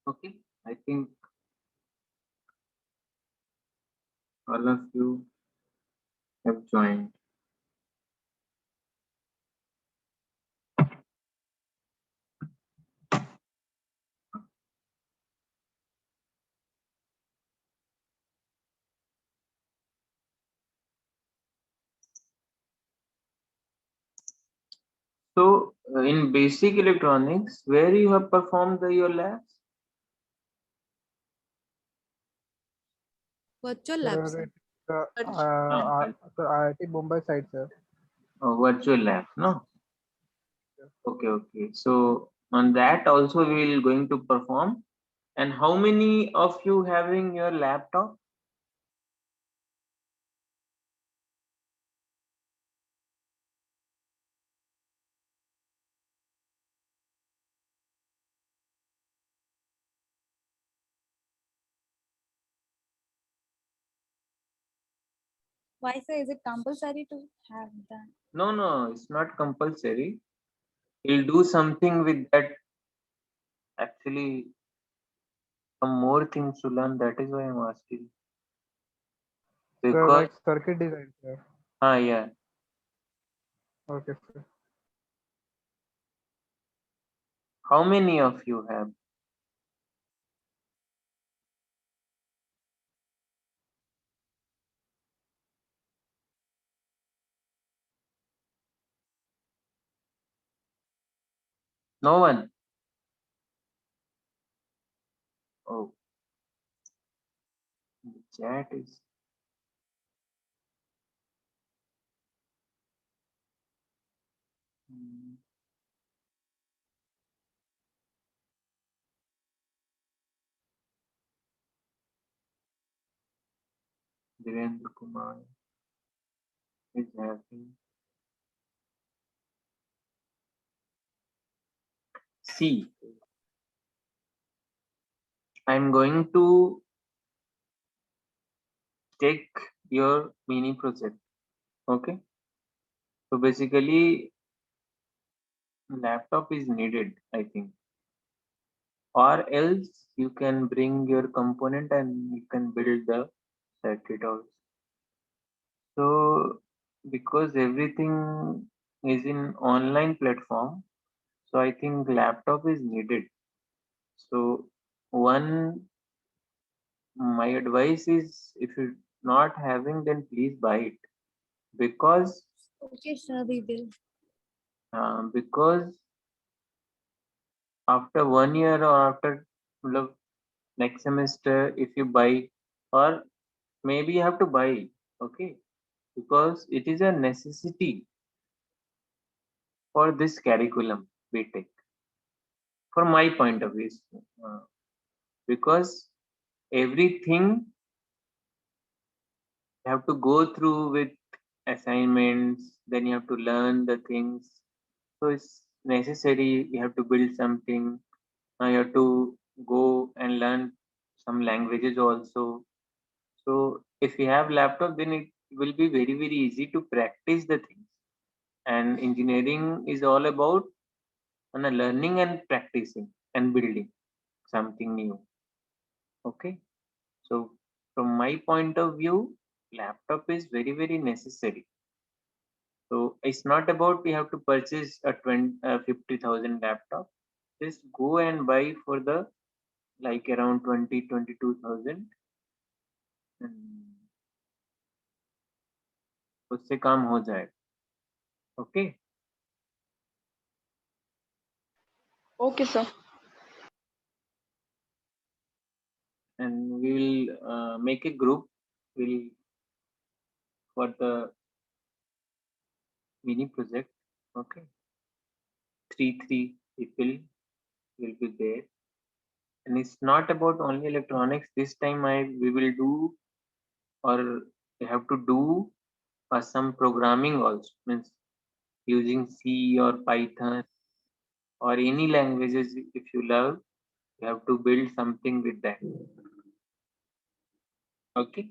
Okay, I think all of you have joined. So, in basic electronics, where you have performed your labs? Virtual labs, sir. Ah, IIT Mumbai side, sir. virtual labs, no? Okay, okay. So, on that also we will going to perform. And how many of you having your laptop? Why, sir? Is it compulsory to have that? No, no, it's not compulsory. We'll do something with that. Actually, some more things to learn. That is why I'm asking. Sir, Because, like circuit design, sir. yeah. Okay, sir. How many of you have? No one. Oh, the chat is. Hmm, Virendra Kumar is having. See, I'm going to take your mini project. Okay. So basically, laptop is needed, I think. Or else you can bring your component and you can build the circuit also. So because everything is in online platform, so I think laptop is needed. So one my advice is if you're not having then please buy it because Okay, sir, we will. because after 1 year or after मतलब, next semester if you buy or maybe you have to buy, okay, because it is a necessity for this curriculum we take from my point of view, uh, because everything you have to go through with assignments, then you have to learn the things, so it's necessary. You have to build something, you have to go and learn some languages also. So if you have laptop then it will be very easy to practice the things. and engineering is all about learning and practicing and building something new. Okay, so from my point of view, laptop is very necessary. So it's not about we have to purchase a 50,000 laptop. Just go and buy for the like around 22,000 and उससे काम हो जाए. Okay, Okay, sir. and we will make a group. Will for the mini project. Okay, 3 people will be there, and it's not about only electronics. This time we will do, or we have to do some programming also, means using C or Python or any languages if you love. You have to build something with that. Okay.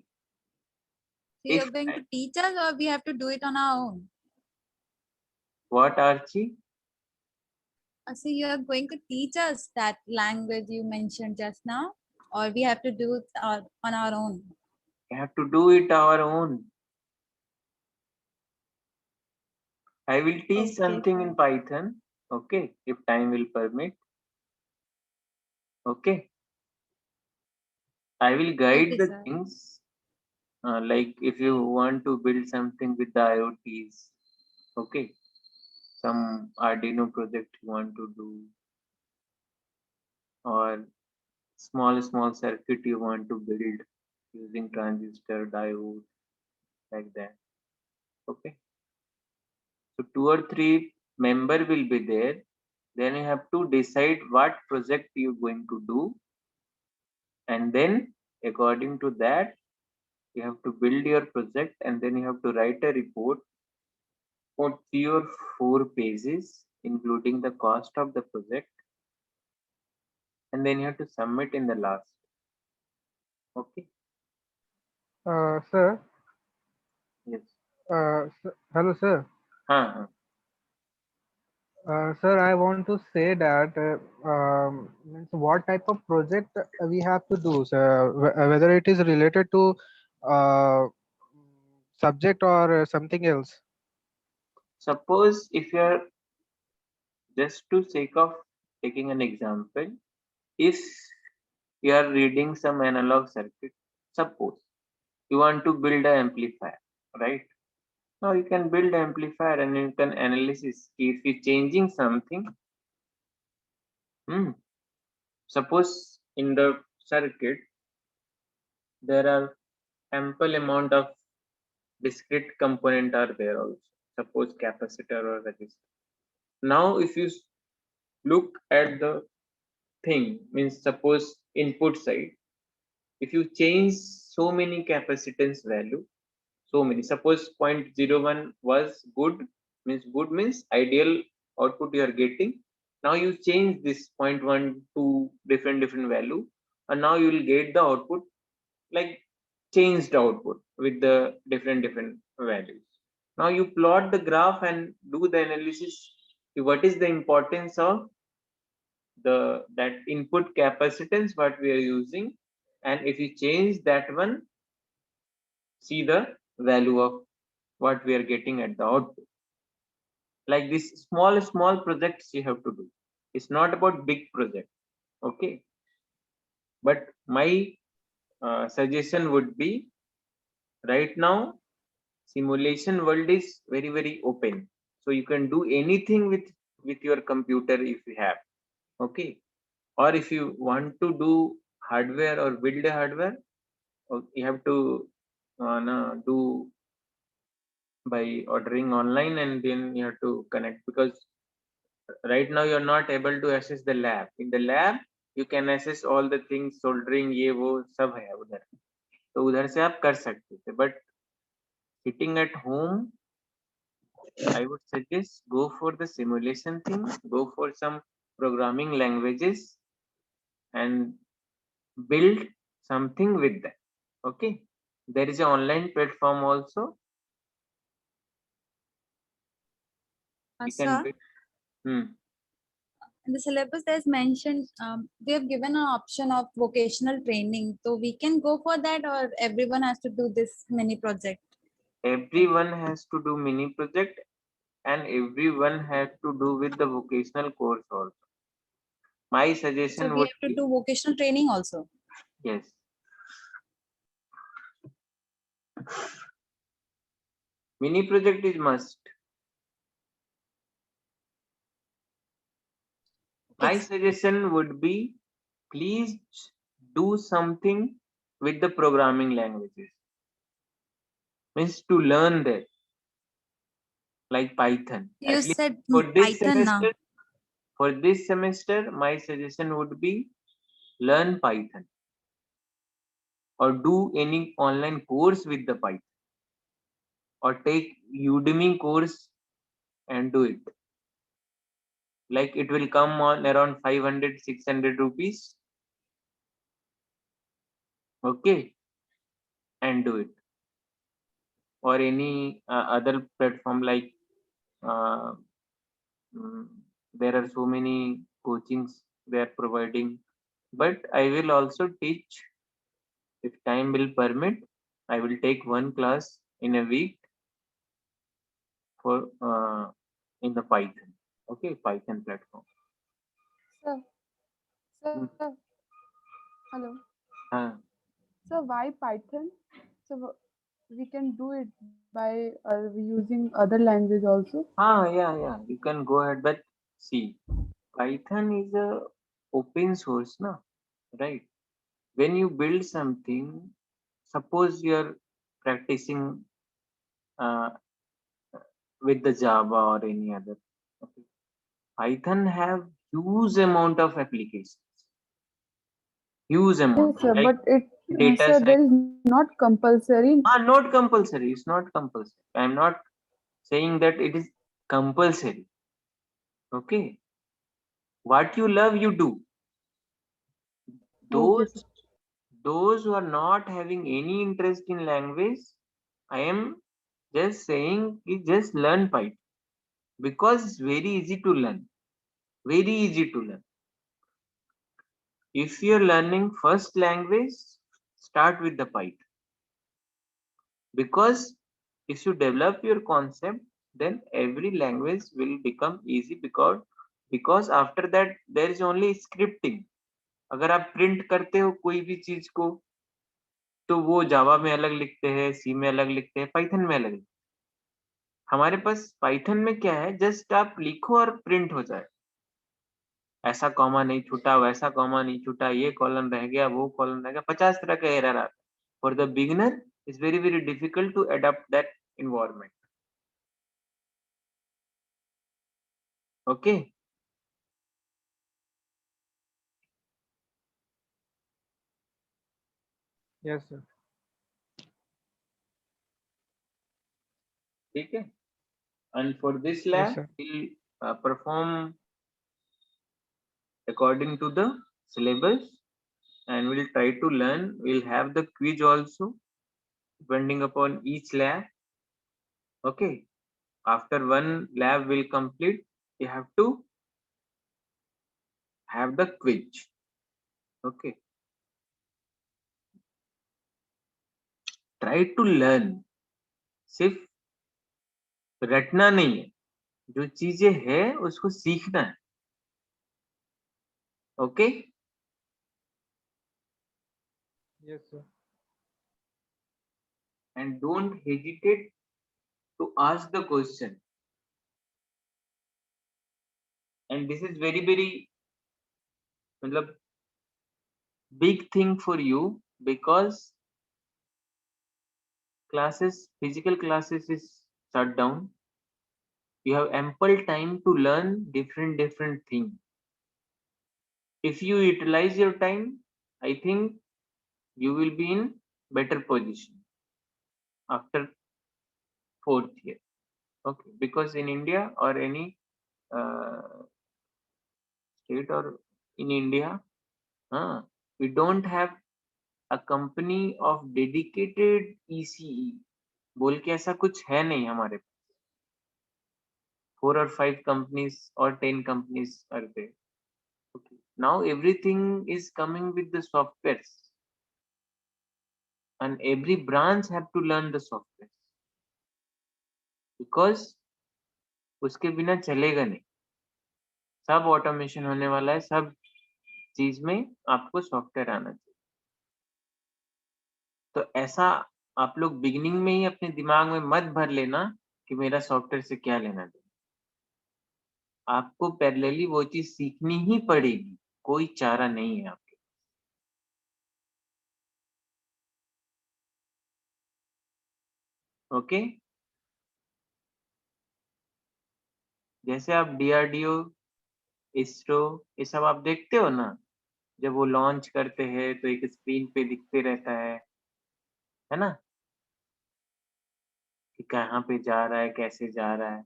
So you're If going to teach us or we have to do it on our own? what, Archie? So you are going to teach us that language you mentioned just now, or we have to do it on our own? We have to do it our own. I will teach Okay, something sir. in Python. Okay, if time will permit. Okay. I will guide Okay, the sir. things. Like if you want to build something with the IoTs, okay, some Arduino project you want to do, or small circuit you want to build using transistor, diode, like that. Okay. So 2 or 3 member will be there. Then you have to decide what project you're going to do, and then according to that you have to build your project, and then you have to write a report for 3 or 4 pages, including the cost of the project, and then you have to submit in the last. Okay. Sir, Yes. hello, sir. Huh. Sir, I want to say that means what type of project we have to do, sir, whether it is related to uh, subject or something else. Suppose if you are, just to sake of taking an example, if you are reading some analog circuit, suppose you want to build an amplifier, right? Now you can build amplifier and you can analysis if you're changing something. Suppose in the circuit there are ample amount of discrete component are there also. Suppose capacitor or resistor. Now if you look at the thing, means suppose input side, if you change so many capacitance value, so many, suppose 0.01 was good means ideal output you are getting. Now you change this 0.1 to different value, and now you will get the output like changed output with the different values. Now you plot the graph and do the analysis. What is the importance of that input capacitance what we are using, and if you change that one, see the value of what we are getting at the output. Like this small projects you have to do. It's not about big project. Okay, but my suggestion would be, right now simulation world is very open, so you can do anything with your computer if you have. Okay, or if you want to do hardware or build a hardware, you have to do by ordering online, and then you have to connect, because right now you're not able to access the lab. In the lab you can access all the things, soldering ये वो सब है उधर, तो उधर से आप कर सकते थे, but sitting at home I would suggest go for the simulation thing, go for some programming languages and build something with that. Okay, there is an online platform also. we Sir, can build. in the syllabus there's mentioned they have given an option of vocational training, so we can go for that, or everyone has to do this mini project. Everyone has to do mini project, and everyone has to do with the vocational course also. My So suggestion we would have to be, do vocational training also. yes. Mini project is must. My Yes. suggestion would be, please do something with the programming languages. Means to learn that, like Python. You At least said for this Python now. semester, my suggestion would be learn Python or do any online course with the Python or take Udemy course and do it. Like it will come on around 500, 600 rupees. Okay. And do it. Or any other platform like uh, there are so many coachings they are providing. But I will also teach, if time will permit, I will take one class in a week for in the Python. Okay, Python platform. Sir, Hmm. sir, hello. Uh, So why Python? So we can do it by using other language also. yeah. You can go ahead, but see, Python is a open source, na, right? When you build something, suppose you are practicing uh, with the Java or any other. Okay. Python have huge amount of applications, huge amount, Yes, sir, like but it, data sir, science. there is not compulsory. Not compulsory. It's not compulsory. I'm not saying that it is compulsory. Okay. What you love, you do. Okay, sir. Those who are not having any interest in language, I am just saying you just learn Python because it's very easy to learn. Very easy to learn. If you're learning first language, start with the Python. Because if you develop your concept, then every language will become easy because after that there is only scripting. अगर आप print करते हो कोई भी चीज को, तो वो जावा में अलग लिखते हैं, सी में अलग लिखते हैं, पाइथन में अलग लिखते हैं। हमारे पास पाइथन में क्या है, जस्ट आप लिखो और प्रिंट हो जाए। ऐसा कॉमा नहीं छूटा, वैसा कॉमा नहीं छूटा, ये कॉलम रह गया, वो कॉलम रह गया, 50 तरह का एरर आता है। For the beginner it's very very difficult to adopt that environment. Okay. Yes, sir. ठीक है। And for this Yes, lab, sir. we'll perform according to the syllabus and we'll try to learn. We'll have the quiz also depending upon each lab. Okay. After one lab will complete, you have to have the quiz. Okay. Try to learn. सिर्फ रटना नहीं है, जो चीजें है उसको सीखना है। Okay. Yes, sir. And don't hesitate to ask the question. And this is very very मतलब big thing for you because physical classes is shut down. You have ample time to learn different things. If you utilize your time, I think you will be in better position after fourth year. Okay, because in India or any state or in India, we don't have a company of dedicated ECE बोल के ऐसा कुछ है नहीं हमारे। 4 or 5 companies or 10 companies are there. Okay. Now everything is coming with the softwares, and every branch have to learn the software because उसके बिना चलेगा नहीं. सब ऑटोमेशन होने वाला है, सब चीज में आपको सॉफ्टवेयर आना चाहिए. तो ऐसा आप लोग बिगिनिंग में ही अपने दिमाग में मत भर लेना कि मेरा सॉफ्टवेयर से क्या लेना देना. आपको पैरेलली वो चीज सीखनी ही पड़ेगी, कोई चारा नहीं है आपके. ओके. जैसे आप डीआरडीओ, इसरो, ये सब आप देखते हो ना, जब वो लॉन्च करते हैं तो एक स्क्रीन पे दिखते रहता है ना, कि कहाँ पे जा रहा है, कैसे जा रहा है.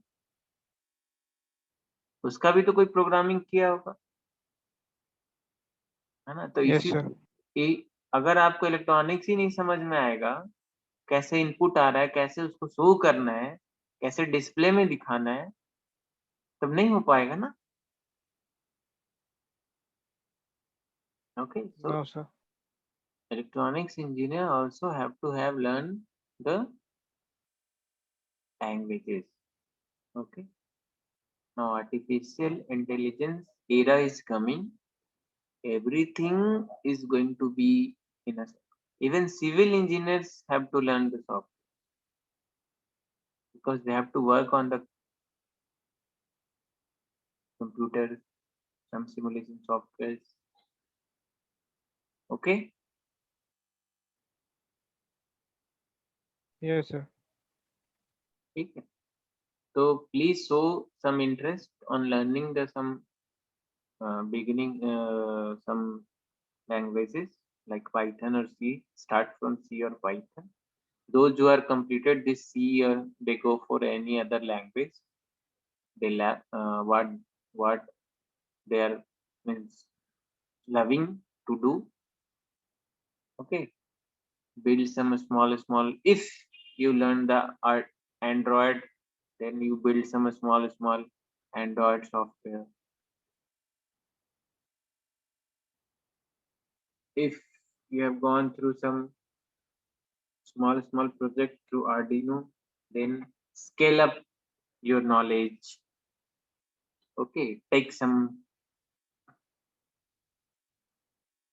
उसका भी तो कोई प्रोग्रामिंग किया होगा, है ना. तो Yes, इसी sir. अगर आपको इलेक्ट्रॉनिक्स ही नहीं समझ में आएगा, कैसे इनपुट आ रहा है, कैसे उसको शो करना है, कैसे डिस्प्ले में दिखाना है, तब नहीं हो पाएगा ना. Okay, so No, sir. electronics engineer also have to have learned the languages. Okay. Now artificial intelligence era is coming. Everything is going to be in a. Even civil engineers have to learn the software because they have to work on the computer, some simulation softwares. Okay. Yes, sir. ठीक है. So please show some interest on learning the some beginning some languages like Python or C. Start from C or Python. Those who are completed this C, or they go for any other language. They what they are means loving to do. Okay. Build some small. If you learn the art Android, then you build some small Android software. If you have gone through some small project through Arduino, then scale up your knowledge. Okay, take some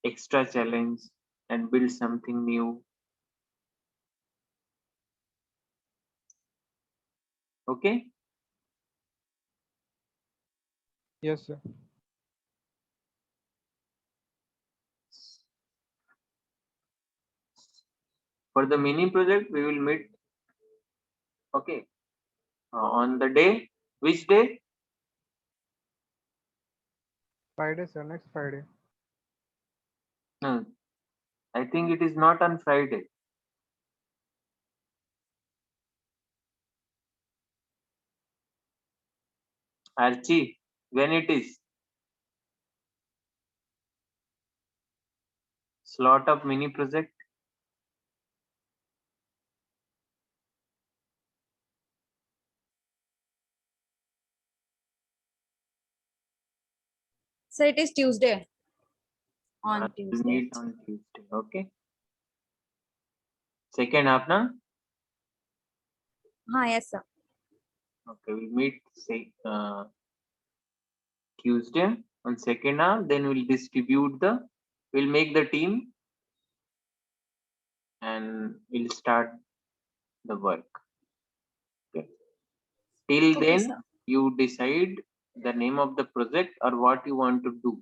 extra challenge and build something new. Okay. Yes, sir. For the mini project, we will meet. Okay. On the day, which day? Friday, sir. Next Friday. No, I think it is not on Friday. Archie, when it is? Slot of mini project. So it is Tuesday. On We'll Tuesday. meet on Tuesday. Okay. Second half, na? Yes, sir. Okay, we'll meet say Tuesday on second half. Then we'll distribute we'll make the team and we'll start the work. Okay. Till Okay, then, sir. you decide the name of the project or what you want to do.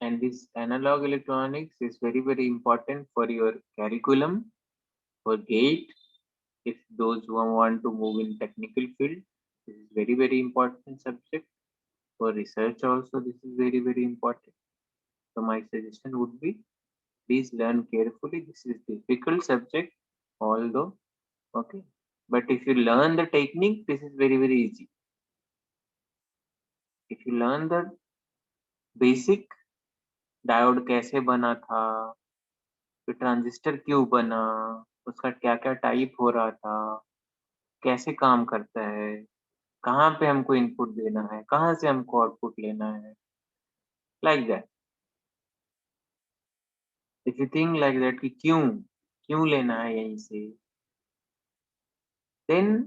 And this analog electronics is very important for your curriculum, for GATE. If those who want to move in technical field, this is very important subject. For research also, this is very important. So my suggestion would be, please learn carefully. This is difficult subject, although, okay. But if you learn the technique, this is very easy. if you learn the basic, diode कैसे बना था, फिर transistor क्यों बना, उसका क्या क्या type हो रहा था, कैसे काम करता है, कहाँ पे हमको इनपुट देना है, कहाँ से हमको आउटपुट लेना है, like that. If you think like that कि क्यों क्यों लेना है यहीं से, then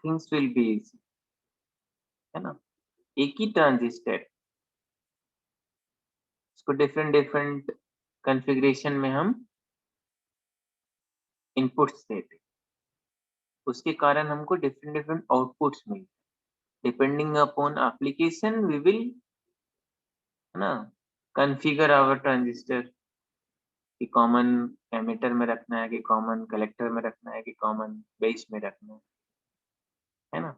things will be easy, है ना। एक ही ट्रांजिस्टर, इसको डिफरेंट डिफरेंट कॉन्फ़िगरेशन में हम इनपुट्स देते, उसके कारण हमको डिफरेंट डिफरेंट आउटपुट्स मिलते। Depending upon application we will, है ना, कॉन्फ़िगर आवर ट्रांजिस्टर कि कॉमन एमिटर में रखना है, कि कॉमन कलेक्टर में रखना है, कि कॉमन बेस में रखना है ना।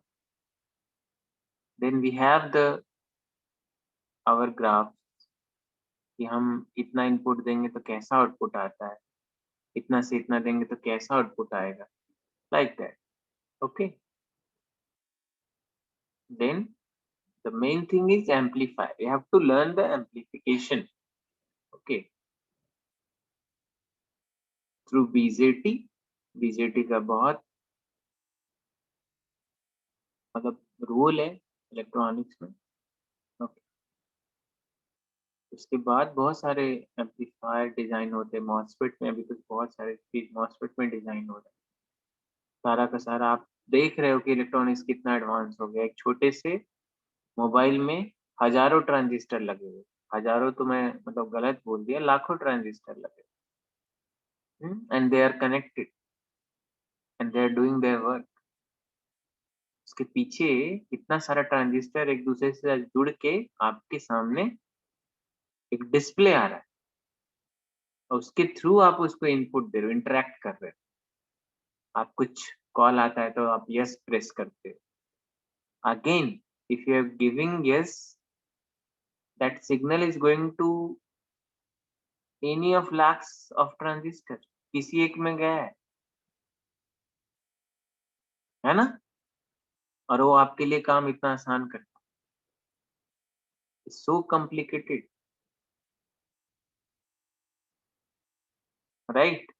Then we have the our graph कि हम इतना इनपुट देंगे तो कैसा आउटपुट आता है, इतना से इतना देंगे तो कैसा आउटपुट आएगा, like that. Okay, then the main thing is amplify, you have to learn the amplification, okay, through BJT। BJT का बहुत मतलब रोल है इलेक्ट्रॉनिक्स में, ओके। उसके बाद बहुत सारे एम्पलीफायर डिजाइन होते हैं, मॉसफेट में अभी कुछ बहुत सारे चीज मॉसफेट में डिजाइन हो रहा है। सारा का सारा आप देख रहे हो कि इलेक्ट्रॉनिक्स कितना एडवांस हो गया। एक छोटे से मोबाइल में हजारों ट्रांजिस्टर लगे हुए, हजारों तो मैं मतलब गलत बोल दिया, लाखों ट्रांजिस्टर लगे, and they are connected and they are doing their work. उसके पीछे इतना सारा ट्रांजिस्टर एक दूसरे से जुड़ के आपके सामने एक डिस्प्ले आ रहा है, और उसके थ्रू आप उसको इनपुट दे रहे हो, इंटरेक्ट कर रहे हो। आप कुछ कॉल आता है तो आप यस प्रेस करते हो। Again if you are giving yes, that signal is going to any of lakhs of transistor, किसी एक में गया है ना, और वो आपके लिए काम इतना आसान करता है। So complicated, right.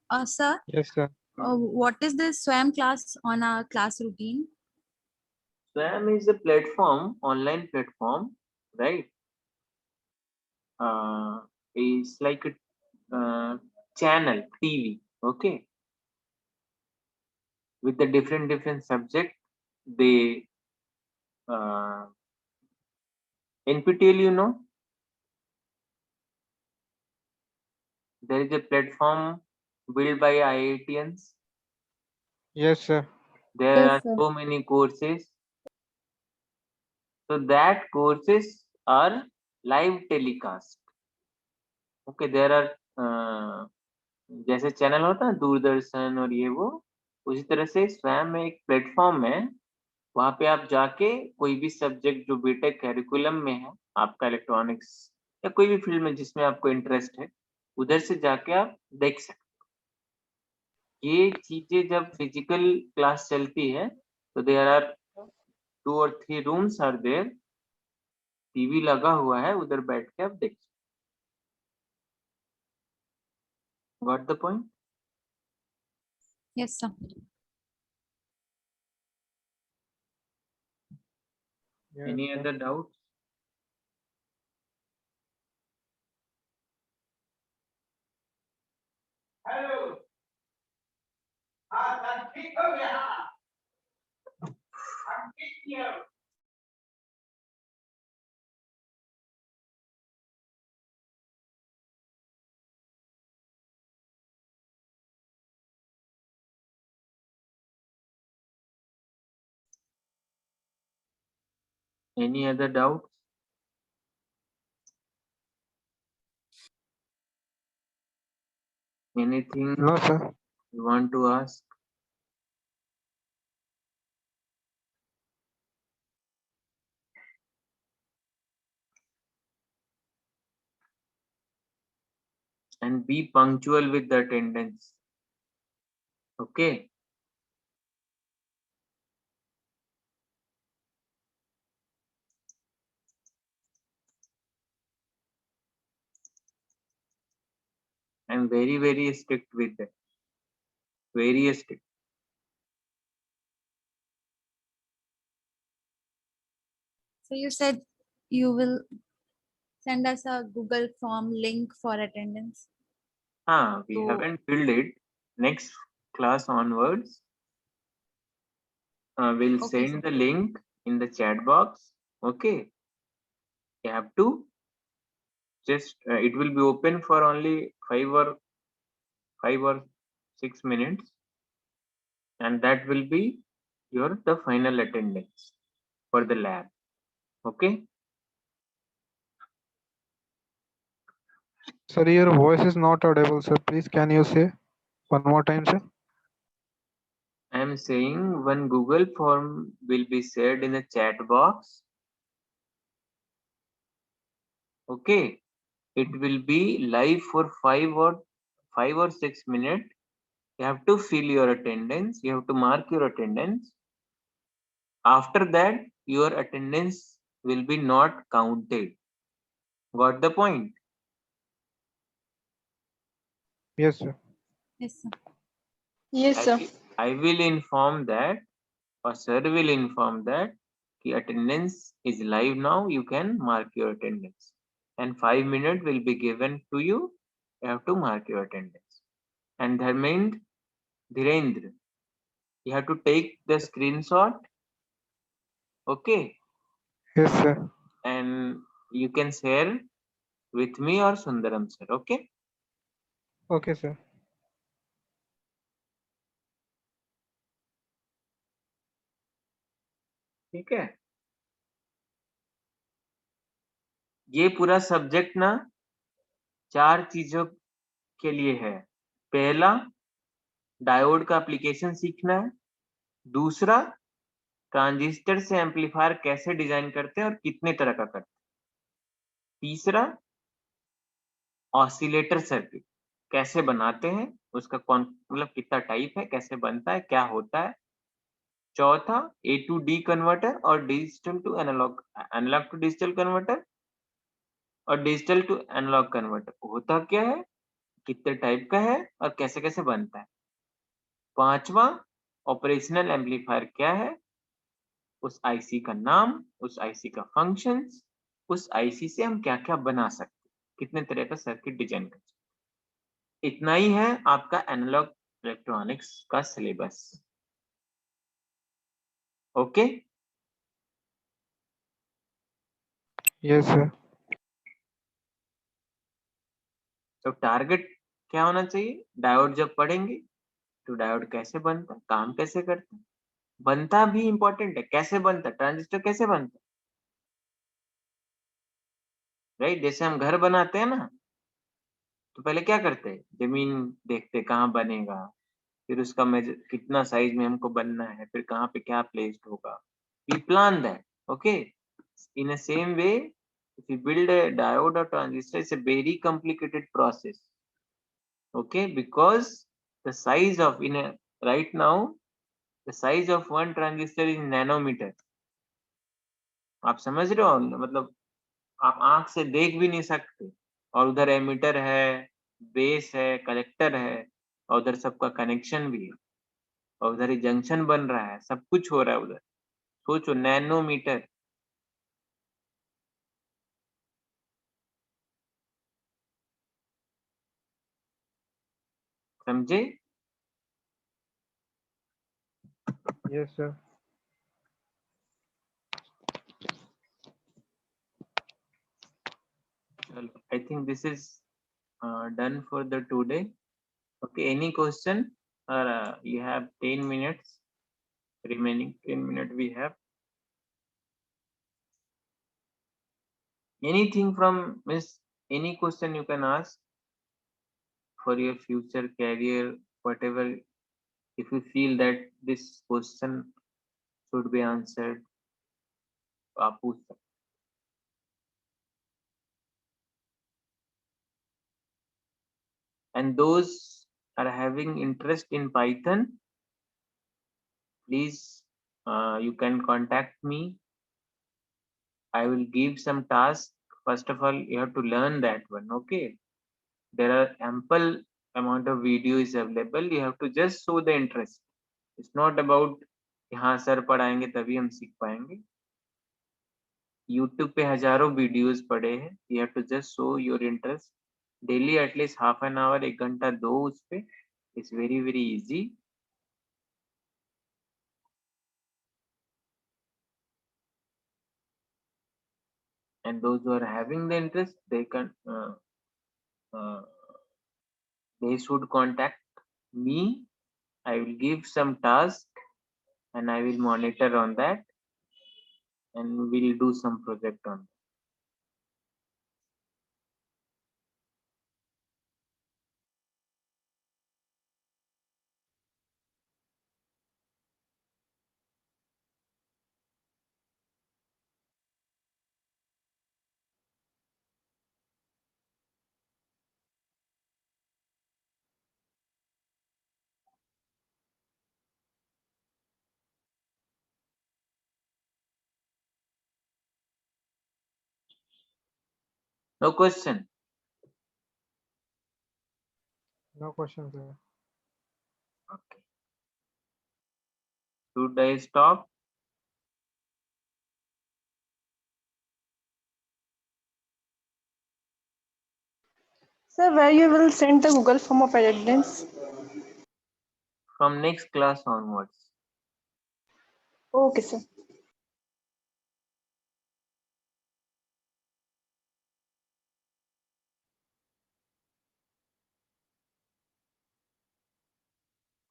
Sir, Yes, sir. what is this SWAM class on our class routine? SWAM is a platform, online platform, right? Is like a channel TV, okay, with the different subject. They NPTEL, you know, there is a platform built by IITians. Yes, sir. There Yes, are sir. so many courses. So that courses are live telecast. Okay, there are जैसे channel होता है दूरदर्शन और ये वो, उसी तरह से स्वयं में एक प्लेटफॉर्म है, वहां पे आप जाके कोई भी सब्जेक्ट जो बीटेक कैरिकुलम में है आपका, इलेक्ट्रॉनिक्स या कोई भी फील्ड में जिसमें आपको इंटरेस्ट है, उधर से जाके आप देख सकते हो। ये चीजें जब फिजिकल क्लास चलती है तो देयर आर 2 और 3 रूम्स आर देयर, टीवी लगा हुआ है, उधर बैठ के आप देख सकते। Got the point? Yes, sir. Yes, any sir. Other doubt? Any other doubts? Anything No, sir. you want to ask? And be punctual with the attendance. Okay. I'm very strict with that. Very strict. So you said you will send us a Google form link for attendance. We So haven't filled it. Next class onwards, we'll okay, send the link in the chat box. Okay. You have to just, it will be open for only 5 or 6 minutes, and that will be the final attendance for the lab. Okay. Sir, your voice is not audible, sir. Please, can you say one more time, sir? I am saying one Google form will be shared in the chat box. Okay. It will be live for 5 or 6 minutes. You have to fill your attendance. You have to mark your attendance. After that, your attendance will be not counted. Got the point? Yes, sir. yes, sir. Yes, I sir. will, I will inform that, or sir will inform that the attendance is live now. You can mark your attendance, and 5 minutes will be given to you. You have to mark your attendance. And Dhirendra, you have to take the screenshot. Okay, Yes, sir. and you can share with me or Sundaram sir. Okay. Okay, sir. ठीक है. ये पूरा subject ना 4 चीजों के लिए है. पहला, डायोड का एप्लीकेशन सीखना है. दूसरा, ट्रांजिस्टर से एम्पलीफायर कैसे डिजाइन करते हैं और कितने तरह का करते हैं. तीसरा, ऑसिलेटर सर्किट कैसे बनाते हैं, उसका कौन मतलब कितना टाइप है, कैसे बनता है, क्या होता है. चौथा, ए टू डी कन्वर्टर और digital to analog, analog to digital converter और डिजिटल टू एनालॉग कन्वर्टर होता क्या है, कितने टाइप का है और कैसे कैसे बनता है. पांचवा, ऑपरेशनल एम्पलीफायर क्या है, उस आईसी का नाम, उस आईसी का फंक्शंस, उस आईसी से हम क्या क्या बना सकते, कितने तरह का सर्किट डिजाइन कर सकते. इतना ही है आपका एनालॉग इलेक्ट्रॉनिक्स का सिलेबस. ओके. Yes, sir. तो टारगेट क्या होना चाहिए, डायोड जब पढ़ेंगे तो डायोड कैसे बनता है, काम कैसे करता है, बनता भी इंपॉर्टेंट है, कैसे बनता है, ट्रांजिस्टर कैसे बनता है. राइट, जैसे हम घर बनाते हैं ना, तो पहले क्या करते हैं, जमीन देखते कहाँ बनेगा, फिर उसका मेजर कितना साइज में हमको बनना है, फिर कहाँ पे क्या प्लेस्ड होगा. We plan that. Okay. In a same way, if you build a diode or transistor, it's a very complicated process. Okay, because the size of right now the size of one transistor is nanometer. आप समझ रहे हो, मतलब आप आंख से देख भी नहीं सकते, और उधर एमीटर है, बेस है, कलेक्टर है, और उधर सबका कनेक्शन भी है, और उधर ही जंक्शन बन रहा है, सब कुछ हो रहा है उधर. सोचो, नैनोमीटर. समझे. Yes, sir. चलो, I think this is done for the today. Okay, any question, or you have 10 minutes remaining. 10 minutes we have. Anything from miss, any question you can ask for your future career, whatever. If you feel that this question should be answered, आप पूछ सकते. And those are having interest in Python, please you can contact me. I will give some tasks. First of all, you have to learn that one. Okay. There are ample amount of videos available. You have to just show the interest. It's not about कि हाँ sir पढ़ाएंगे तभी हम सीख पाएंगे. YouTube पे हजारों videos पड़े हैं. You have to just show your interest. Daily at least half an hour, 1 घंटा दो उस पे. It's very very easy. And those who are having the interest, they can they should contact me. I will give some task and I will monitor on that, and we'll do some project on that. No question. No questions, sir. Okay. Should I stop? Sir, where you will send the Google form of attendance? From next class onwards. Okay, sir.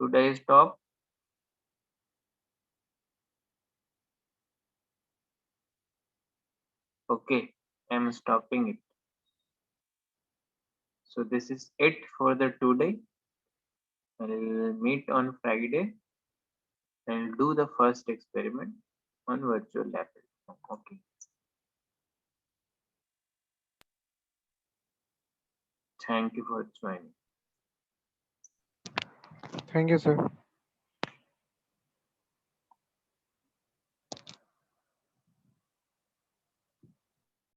Should I stop? Okay, I'm stopping it. So this is it for the today. I'll meet on Friday and do the first experiment on virtual lab. Okay. Thank you for joining. Thank you, sir.